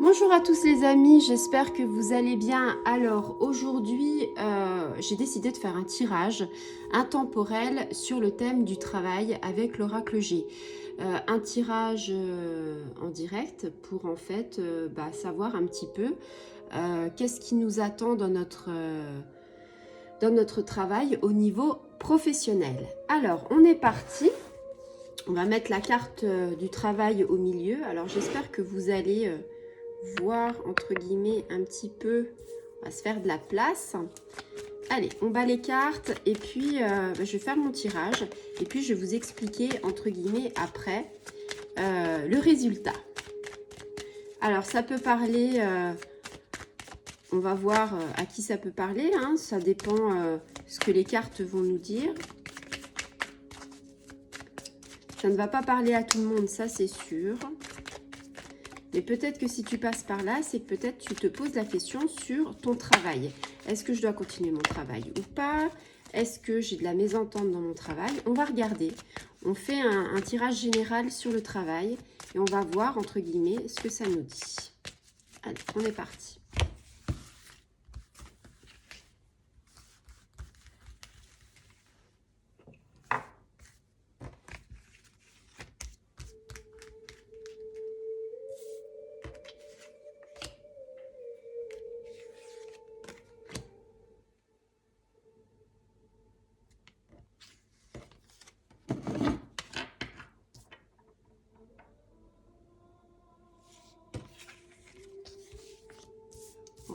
Bonjour à tous les amis, j'espère que vous allez bien. Alors aujourd'hui, j'ai décidé de faire un tirage intemporel sur le thème du travail avec l'oracle G. Un tirage en direct pour en fait savoir un petit peu qu'est-ce qui nous attend dans notre travail au niveau professionnel. Alors on est parti. On va mettre la carte du travail au milieu. Alors j'espère que vous allez voir entre guillemets un petit peu. On va se faire de la place. Allez, on bat les cartes et puis je vais faire mon tirage et puis je vais vous expliquer entre guillemets après le résultat. Alors ça peut parler, on va voir à qui ça peut parler, hein, ça dépend ce que les cartes vont nous dire. Ça ne va pas parler à tout le monde, ça c'est sûr. Mais peut-être que si tu passes par là, c'est que peut-être tu te poses la question sur ton travail. Est-ce que je dois continuer mon travail ou pas? Est-ce que j'ai de la mésentente dans mon travail? On va regarder. On fait un tirage général sur le travail et on va voir, entre guillemets, ce que ça nous dit. Allez, on est parti.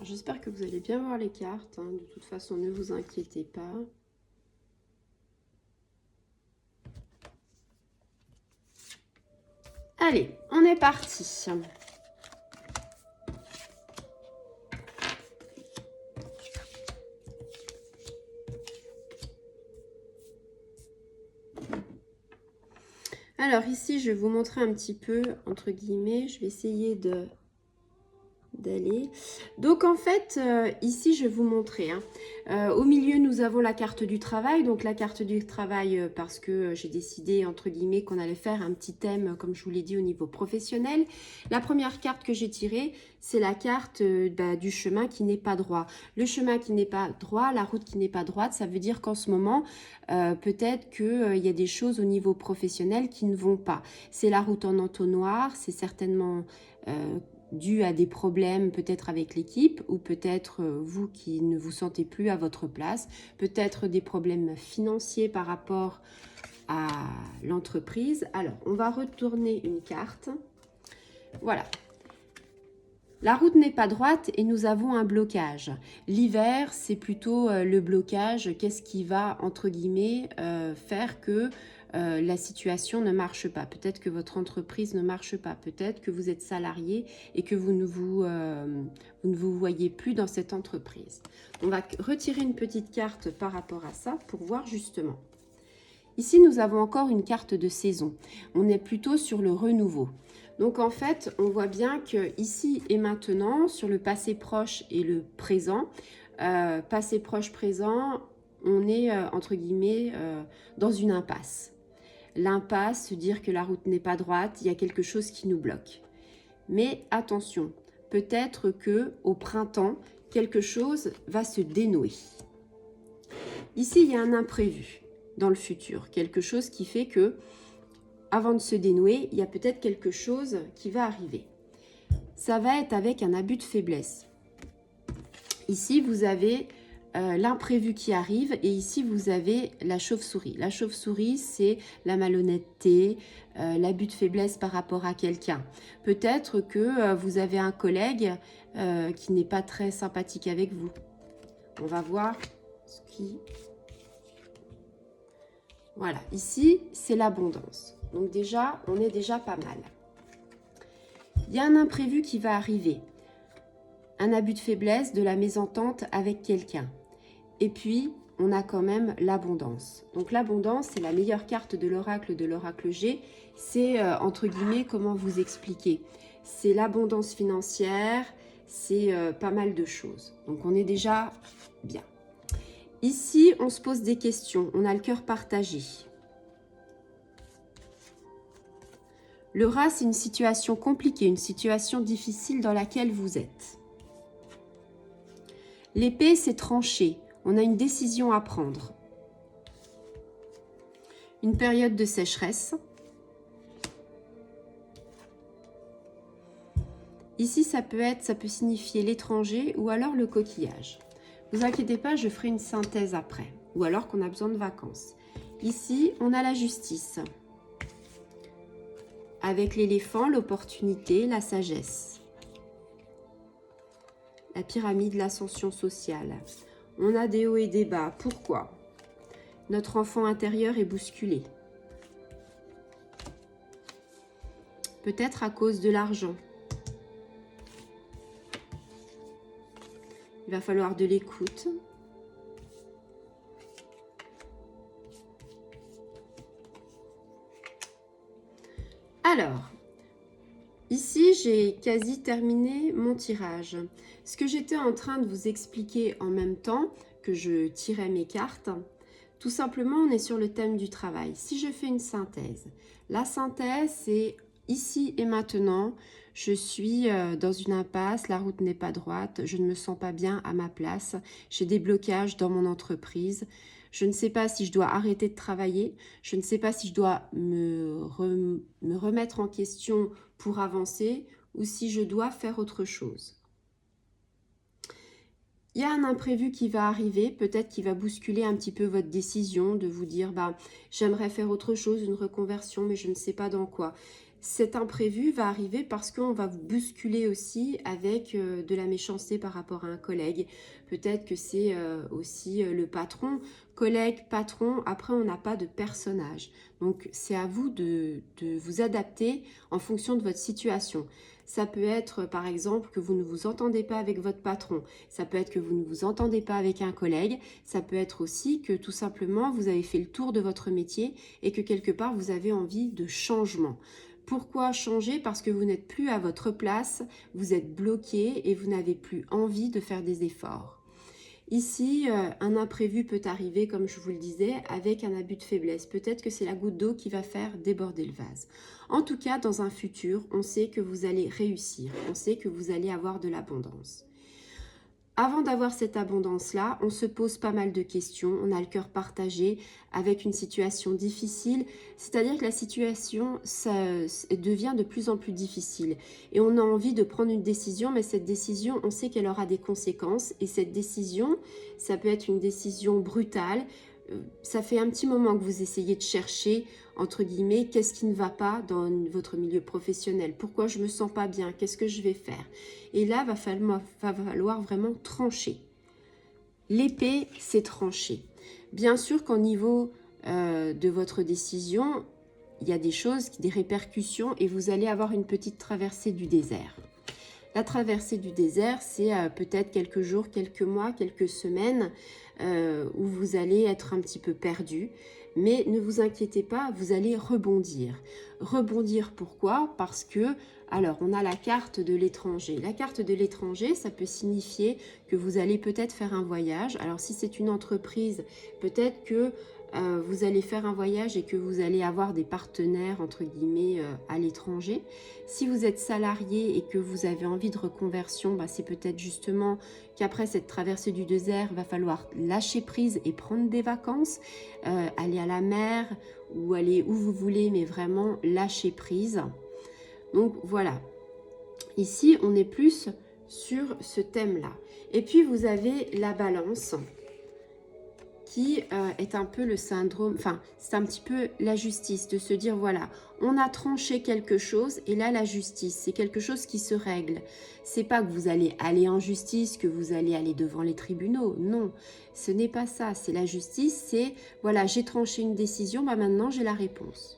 J'espère que vous allez bien voir les cartes. Hein. De toute façon, ne vous inquiétez pas. Allez, on est parti. Alors ici, je vais vous montrer un petit peu, entre guillemets, je vais essayer d'aller. Donc en fait, ici, je vais vous montrer. Hein. Au milieu, nous avons la carte du travail. Donc la carte du travail, parce que j'ai décidé, entre guillemets, qu'on allait faire un petit thème, comme je vous l'ai dit, au niveau professionnel. La première carte que j'ai tirée, c'est la carte du chemin qui n'est pas droit. Le chemin qui n'est pas droit, la route qui n'est pas droite, ça veut dire qu'en ce moment, peut-être qu'il y a des choses au niveau professionnel qui ne vont pas. C'est la route en entonnoir, c'est certainement dû à des problèmes peut-être avec l'équipe ou peut-être vous qui ne vous sentez plus à votre place, peut-être des problèmes financiers par rapport à l'entreprise. Alors, on va retourner une carte. Voilà. La route n'est pas droite et nous avons un blocage. L'hiver, c'est plutôt le blocage. Qu'est-ce qui va, entre guillemets, faire que la situation ne marche pas? Peut-être que votre entreprise ne marche pas. Peut-être que vous êtes salarié et que vous ne vous voyez plus dans cette entreprise. On va retirer une petite carte par rapport à ça pour voir justement. Ici, nous avons encore une carte de saison. On est plutôt sur le renouveau. Donc en fait, on voit bien que ici et maintenant, sur le passé proche et le présent, passé proche, présent, on est entre guillemets dans une impasse. L'impasse, se dire que la route n'est pas droite, il y a quelque chose qui nous bloque. Mais attention, peut-être que au printemps, quelque chose va se dénouer. Ici, il y a un imprévu dans le futur, quelque chose qui fait que avant de se dénouer, il y a peut-être quelque chose qui va arriver. Ça va être avec un abus de faiblesse. Ici, vous avez l'imprévu qui arrive et ici, vous avez la chauve-souris. La chauve-souris, c'est la malhonnêteté, l'abus de faiblesse par rapport à quelqu'un. Peut-être que vous avez un collègue qui n'est pas très sympathique avec vous. On va voir ce qui... Voilà, ici, c'est l'abondance. Donc déjà, on est déjà pas mal. Il y a un imprévu qui va arriver. Un abus de faiblesse, de la mésentente avec quelqu'un. Et puis, on a quand même l'abondance. Donc l'abondance, c'est la meilleure carte de l'oracle G. C'est, entre guillemets, comment vous expliquer? C'est l'abondance financière, c'est pas mal de choses. Donc on est déjà bien. Ici, on se pose des questions. On a le cœur partagé. Le rat, c'est une situation compliquée, une situation difficile dans laquelle vous êtes. L'épée, c'est tranché. On a une décision à prendre. Une période de sécheresse. Ici, ça peut signifier l'étranger ou alors le coquillage. Ne vous inquiétez pas, je ferai une synthèse après. Ou alors qu'on a besoin de vacances. Ici, on a la justice. Avec l'éléphant, l'opportunité, la sagesse. La pyramide, l'ascension sociale. On a des hauts et des bas. Pourquoi? Notre enfant intérieur est bousculé. Peut-être à cause de l'argent. Il va falloir de l'écoute. Alors, ici, j'ai quasi terminé mon tirage. Ce que j'étais en train de vous expliquer en même temps que je tirais mes cartes, tout simplement, on est sur le thème du travail. Si je fais une synthèse, la synthèse, c'est ici et maintenant, je suis dans une impasse, la route n'est pas droite, je ne me sens pas bien à ma place, j'ai des blocages dans mon entreprise, je ne sais pas si je dois arrêter de travailler, je ne sais pas si je dois me remettre en question pour avancer ou si je dois faire autre chose. Il y a un imprévu qui va arriver, peut-être qui va bousculer un petit peu votre décision, de vous dire bah, j'aimerais faire autre chose, une reconversion, mais je ne sais pas dans quoi. Cet imprévu va arriver parce qu'on va vous bousculer aussi avec de la méchanceté par rapport à un collègue. Peut-être que c'est aussi le patron, collègue, patron. Après, on n'a pas de personnage. Donc, c'est à vous de vous adapter en fonction de votre situation. Ça peut être, par exemple, que vous ne vous entendez pas avec votre patron. Ça peut être que vous ne vous entendez pas avec un collègue. Ça peut être aussi que tout simplement, vous avez fait le tour de votre métier et que quelque part, vous avez envie de changement. Pourquoi changer? Parce que vous n'êtes plus à votre place, vous êtes bloqué et vous n'avez plus envie de faire des efforts. Ici, un imprévu peut arriver, comme je vous le disais, avec un abus de faiblesse. Peut-être que c'est la goutte d'eau qui va faire déborder le vase. En tout cas, dans un futur, on sait que vous allez réussir. On sait que vous allez avoir de l'abondance. Avant d'avoir cette abondance-là, on se pose pas mal de questions, on a le cœur partagé avec une situation difficile, c'est-à-dire que la situation devient de plus en plus difficile et on a envie de prendre une décision, mais cette décision, on sait qu'elle aura des conséquences et cette décision, ça peut être une décision brutale. Ça fait un petit moment que vous essayez de chercher, entre guillemets, qu'est-ce qui ne va pas dans votre milieu professionnel? Pourquoi je ne me sens pas bien? Qu'est-ce que je vais faire? Et là, va falloir vraiment trancher. L'épée, c'est trancher. Bien sûr qu'au niveau de votre décision, il y a des choses, des répercussions et vous allez avoir une petite traversée du désert. La traversée du désert, c'est peut-être quelques jours, quelques mois, quelques semaines où vous allez être un petit peu perdu. Mais ne vous inquiétez pas, vous allez rebondir. Rebondir pourquoi? Parce que, alors, on a la carte de l'étranger. La carte de l'étranger, ça peut signifier que vous allez peut-être faire un voyage. Alors, si c'est une entreprise, peut-être que vous allez faire un voyage et que vous allez avoir des partenaires, entre guillemets, à l'étranger. Si vous êtes salarié et que vous avez envie de reconversion, bah, c'est peut-être justement qu'après cette traversée du désert, va falloir lâcher prise et prendre des vacances, aller à la mer ou aller où vous voulez, mais vraiment lâcher prise. Donc voilà, ici on est plus sur ce thème-là. Et puis vous avez la balance qui est un peu le syndrome, enfin c'est un petit peu la justice, de se dire voilà, on a tranché quelque chose et là la justice, c'est quelque chose qui se règle. C'est pas que vous allez aller en justice, que vous allez aller devant les tribunaux, non, ce n'est pas ça, c'est la justice, c'est voilà, j'ai tranché une décision, bah maintenant j'ai la réponse.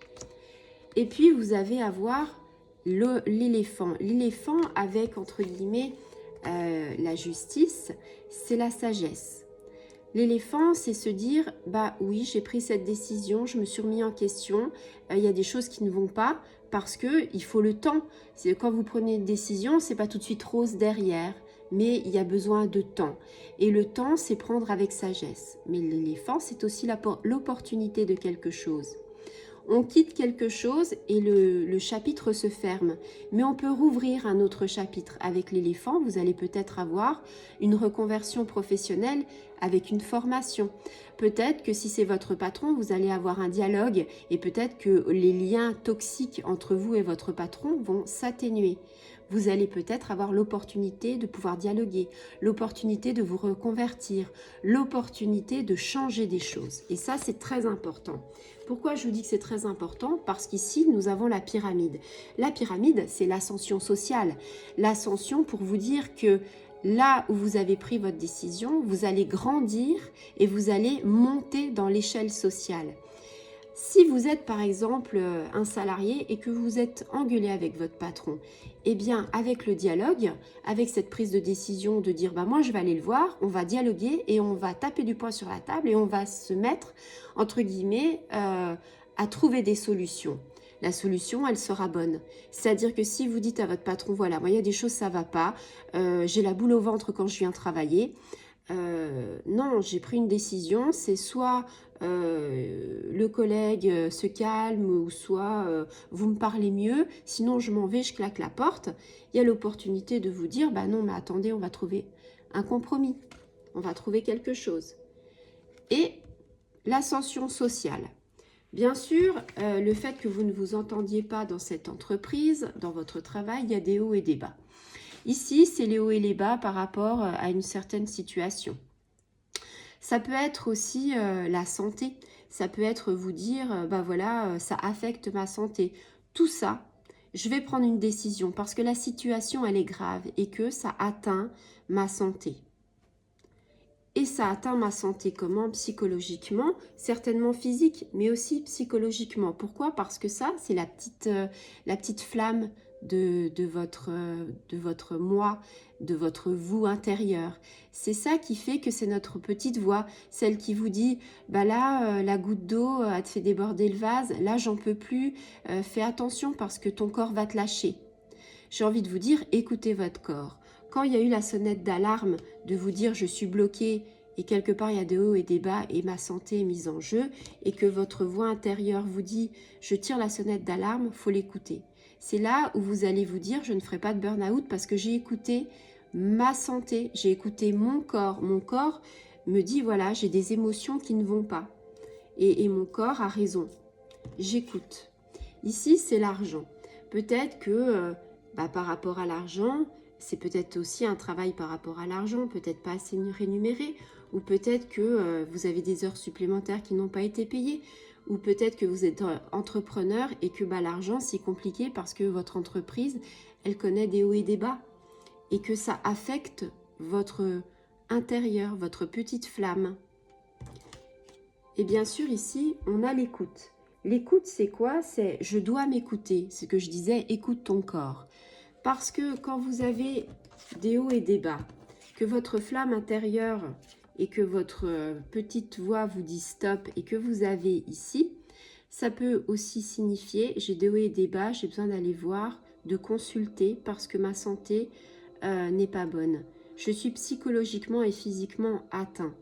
Et puis vous avez à voir l'éléphant. L'éléphant avec entre guillemets la justice, c'est la sagesse. L'éléphant, c'est se dire, bah oui, j'ai pris cette décision, je me suis remis en question, il y a des choses qui ne vont pas parce qu'il faut le temps. Quand vous prenez une décision, c'est pas tout de suite rose derrière, mais il y a besoin de temps. Et le temps, c'est prendre avec sagesse. Mais l'éléphant, c'est aussi l'opportunité de quelque chose. On quitte quelque chose et le chapitre se ferme. Mais on peut rouvrir un autre chapitre. Avec l'éléphant, vous allez peut-être avoir une reconversion professionnelle avec une formation. Peut-être que si c'est votre patron, vous allez avoir un dialogue et peut-être que les liens toxiques entre vous et votre patron vont s'atténuer. Vous allez peut-être avoir l'opportunité de pouvoir dialoguer, l'opportunité de vous reconvertir, l'opportunité de changer des choses. Et ça, c'est très important. Pourquoi je vous dis que c'est très important? Parce qu'ici, nous avons la pyramide. La pyramide, c'est l'ascension sociale. L'ascension pour vous dire que là où vous avez pris votre décision, vous allez grandir et vous allez monter dans l'échelle sociale. Si vous êtes par exemple un salarié et que vous êtes engueulé avec votre patron, eh bien avec le dialogue, avec cette prise de décision de dire bah moi je vais aller le voir, on va dialoguer et on va taper du poing sur la table et on va se mettre entre guillemets à trouver des solutions. La solution, elle sera bonne. C'est-à-dire que si vous dites à votre patron, voilà, moi il y a des choses ça va pas, j'ai la boule au ventre quand je viens travailler. Non, j'ai pris une décision, c'est soit le collègue se calme ou soit vous me parlez mieux, sinon je m'en vais, je claque la porte. Il y a l'opportunité de vous dire, bah non mais attendez, on va trouver un compromis, on va trouver quelque chose. Et l'ascension sociale. Bien sûr, le fait que vous ne vous entendiez pas dans cette entreprise, dans votre travail, il y a des hauts et des bas. Ici, c'est les hauts et les bas par rapport à une certaine situation. Ça peut être aussi la santé. Ça peut être vous dire, bah voilà, ça affecte ma santé. Tout ça, je vais prendre une décision parce que la situation, elle est grave et que ça atteint ma santé. Et ça atteint ma santé comment? Psychologiquement, certainement physique, mais aussi psychologiquement. Pourquoi? Parce que ça, c'est la petite flamme de votre moi, de votre vous intérieur. C'est ça qui fait que c'est notre petite voix, celle qui vous dit, bah là, la goutte d'eau a te fait déborder le vase, là, j'en peux plus, fais attention parce que ton corps va te lâcher. J'ai envie de vous dire, écoutez votre corps. Quand il y a eu la sonnette d'alarme de vous dire je suis bloqué et quelque part il y a des hauts et des bas et ma santé est mise en jeu et que votre voix intérieure vous dit je tire la sonnette d'alarme, faut l'écouter. C'est là où vous allez vous dire je ne ferai pas de burn-out parce que j'ai écouté ma santé, j'ai écouté mon corps. Mon corps me dit voilà j'ai des émotions qui ne vont pas et mon corps a raison. J'écoute. Ici c'est l'argent. Peut-être que par rapport à l'argent, c'est peut-être aussi un travail par rapport à l'argent, peut-être pas assez rémunéré, ou peut-être que vous avez des heures supplémentaires qui n'ont pas été payées, ou peut-être que vous êtes entrepreneur et que l'argent c'est compliqué parce que votre entreprise, elle connaît des hauts et des bas, et que ça affecte votre intérieur, votre petite flamme. Et bien sûr ici, on a l'écoute. L'écoute, c'est quoi? C'est je dois m'écouter. C'est ce que je disais, écoute ton corps. Parce que quand vous avez des hauts et des bas, que votre flamme intérieure et que votre petite voix vous dit stop et que vous avez ici, ça peut aussi signifier j'ai des hauts et des bas, j'ai besoin d'aller voir, de consulter parce que ma santé n'est pas bonne. Je suis psychologiquement et physiquement atteint.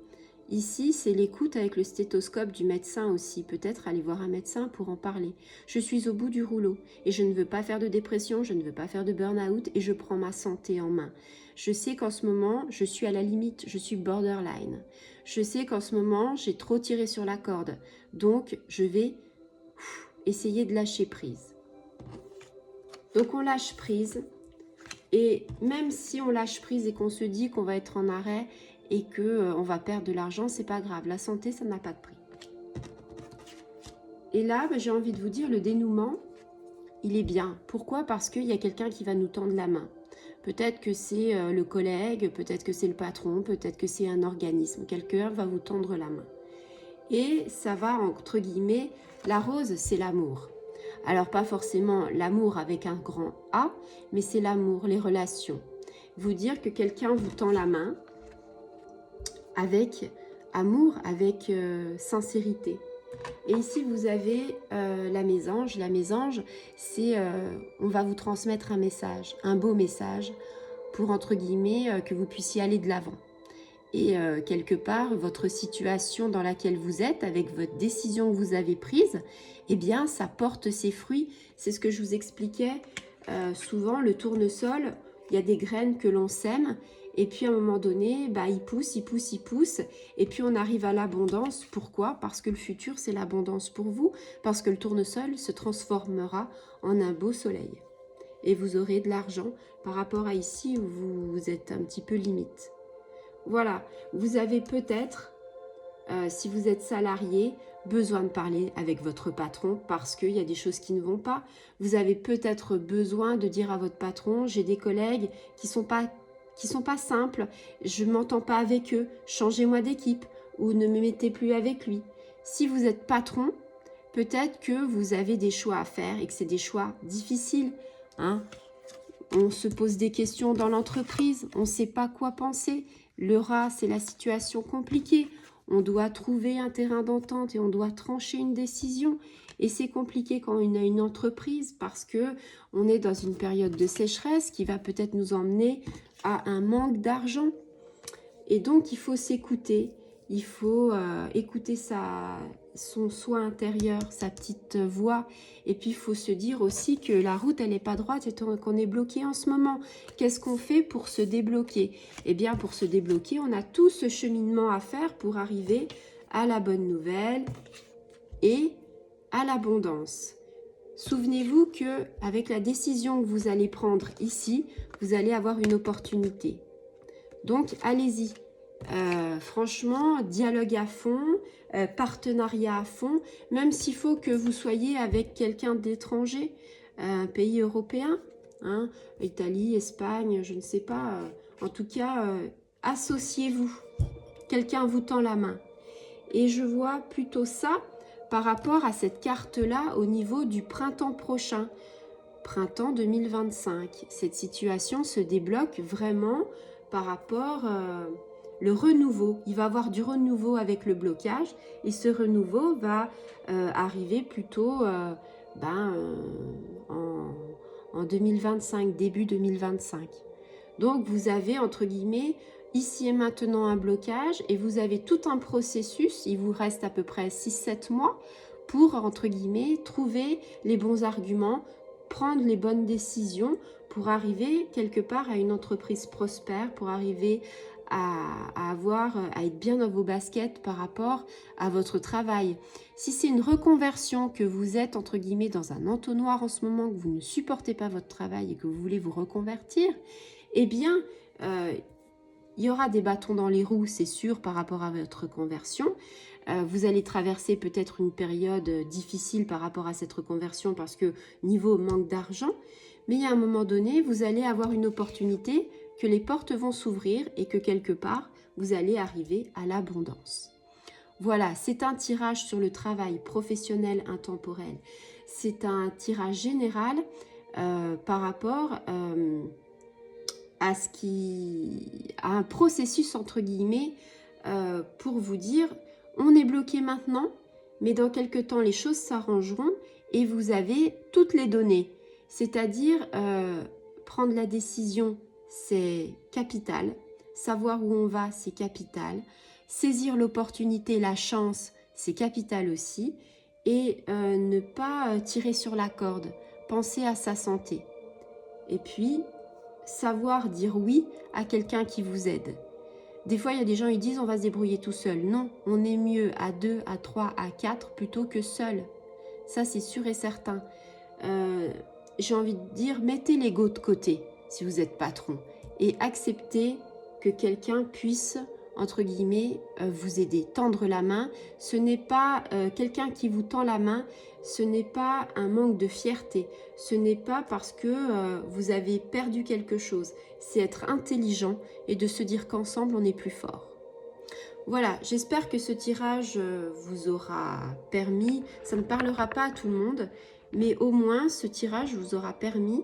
Ici, c'est l'écoute avec le stéthoscope du médecin aussi. Peut-être aller voir un médecin pour en parler. Je suis au bout du rouleau et je ne veux pas faire de dépression, je ne veux pas faire de burn-out et je prends ma santé en main. Je sais qu'en ce moment, je suis à la limite, je suis borderline. Je sais qu'en ce moment, j'ai trop tiré sur la corde. Donc, je vais essayer de lâcher prise. Donc, on lâche prise. Et même si on lâche prise et qu'on se dit qu'on va être en arrêt, et qu'on va perdre de l'argent, c'est pas grave. La santé, ça n'a pas de prix. Et là, j'ai envie de vous dire, le dénouement, il est bien. Pourquoi? Parce qu'il y a quelqu'un qui va nous tendre la main. Peut-être que c'est le collègue, peut-être que c'est le patron, peut-être que c'est un organisme. Quelqu'un va vous tendre la main. Et ça va, entre guillemets, la rose, c'est l'amour. Alors, pas forcément l'amour avec un grand A, mais c'est l'amour, les relations. Vous dire que quelqu'un vous tend la main, avec amour, avec sincérité. Et ici, vous avez la mésange. La mésange, c'est on va vous transmettre un message, un beau message, pour, entre guillemets, que vous puissiez aller de l'avant. Et quelque part, votre situation dans laquelle vous êtes, avec votre décision que vous avez prise, eh bien, ça porte ses fruits. C'est ce que je vous expliquais. Souvent, le tournesol, il y a des graines que l'on sème. Et puis, à un moment donné, bah, il pousse, il pousse, il pousse. Et puis, on arrive à l'abondance. Pourquoi? Parce que le futur, c'est l'abondance pour vous. Parce que le tournesol se transformera en un beau soleil. Et vous aurez de l'argent par rapport à ici où vous êtes un petit peu limite. Voilà, vous avez peut-être, si vous êtes salarié, besoin de parler avec votre patron parce qu'il y a des choses qui ne vont pas. Vous avez peut-être besoin de dire à votre patron, j'ai des collègues qui sont pas simples, je ne m'entends pas avec eux, changez-moi d'équipe ou ne me mettez plus avec lui. Si vous êtes patron, peut-être que vous avez des choix à faire et que c'est des choix difficiles, hein. On se pose des questions dans l'entreprise, on ne sait pas quoi penser. Le rat, c'est la situation compliquée. On doit trouver un terrain d'entente et on doit trancher une décision. Et c'est compliqué quand on a une entreprise parce que on est dans une période de sécheresse qui va peut-être nous emmener à un manque d'argent. Et donc, il faut s'écouter. Il faut écouter son soi intérieur, sa petite voix. Et puis, il faut se dire aussi que la route, elle n'est pas droite et qu'on est bloqué en ce moment. Qu'est-ce qu'on fait pour se débloquer? Eh bien, pour se débloquer, on a tout ce cheminement à faire pour arriver à la bonne nouvelle et à l'abondance. Souvenez-vous que avec la décision que vous allez prendre ici, vous allez avoir une opportunité. Donc, allez-y. Franchement, dialogue à fond, partenariat à fond, même s'il faut que vous soyez avec quelqu'un d'étranger, un pays européen, hein, Italie, Espagne, je ne sais pas. En tout cas, associez-vous. Quelqu'un vous tend la main. Et je vois plutôt ça par rapport à cette carte-là au niveau du printemps prochain. Printemps 2025. Cette situation se débloque vraiment par rapport le renouveau. Il va y avoir du renouveau avec le blocage et ce renouveau va arriver plutôt en 2025, début 2025. Donc vous avez entre guillemets ici et maintenant un blocage et vous avez tout un processus, il vous reste à peu près 6-7 mois pour entre guillemets trouver les bons arguments, prendre les bonnes décisions pour arriver quelque part à une entreprise prospère, pour arriver à être bien dans vos baskets par rapport à votre travail. Si c'est une reconversion, que vous êtes entre guillemets dans un entonnoir en ce moment, que vous ne supportez pas votre travail et que vous voulez vous reconvertir, eh bien, il y aura des bâtons dans les roues, c'est sûr, par rapport à votre reconversion. Vous allez traverser peut-être une période difficile par rapport à cette reconversion parce que niveau manque d'argent, mais il y a un moment donné, vous allez avoir une opportunité que les portes vont s'ouvrir et que quelque part, vous allez arriver à l'abondance. Voilà, c'est un tirage sur le travail professionnel intemporel. C'est un tirage général par rapport à un processus entre guillemets pour vous dire on est bloqué maintenant, mais dans quelques temps les choses s'arrangeront et vous avez toutes les données. C'est-à-dire prendre la décision, c'est capital. Savoir où on va, c'est capital. Saisir l'opportunité, la chance, c'est capital aussi. Et ne pas tirer sur la corde. Penser à sa santé. Et puis, savoir dire oui à quelqu'un qui vous aide. Des fois, il y a des gens qui disent on va se débrouiller tout seul. Non, on est mieux à 2, à 3, à 4 plutôt que seul. Ça, c'est sûr et certain. J'ai envie de dire, mettez l'ego de côté si vous êtes patron et acceptez que quelqu'un puisse, entre guillemets, vous aider, tendre la main. Ce n'est pas quelqu'un qui vous tend la main, ce n'est pas un manque de fierté, ce n'est pas parce que vous avez perdu quelque chose. C'est être intelligent et de se dire qu'ensemble, on est plus fort. Voilà, j'espère que ce tirage vous aura permis, ça ne parlera pas à tout le monde, mais au moins ce tirage vous aura permis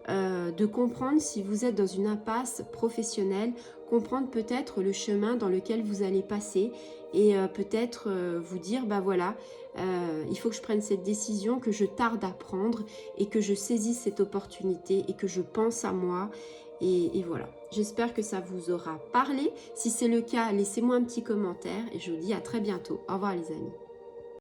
de comprendre si vous êtes dans une impasse professionnelle, comprendre peut-être le chemin dans lequel vous allez passer et peut-être vous dire, bah voilà, il faut que je prenne cette décision que je tarde à prendre et que je saisisse cette opportunité et que je pense à moi Et voilà, j'espère que ça vous aura parlé. Si c'est le cas, laissez-moi un petit commentaire et je vous dis à très bientôt. Au revoir les amis.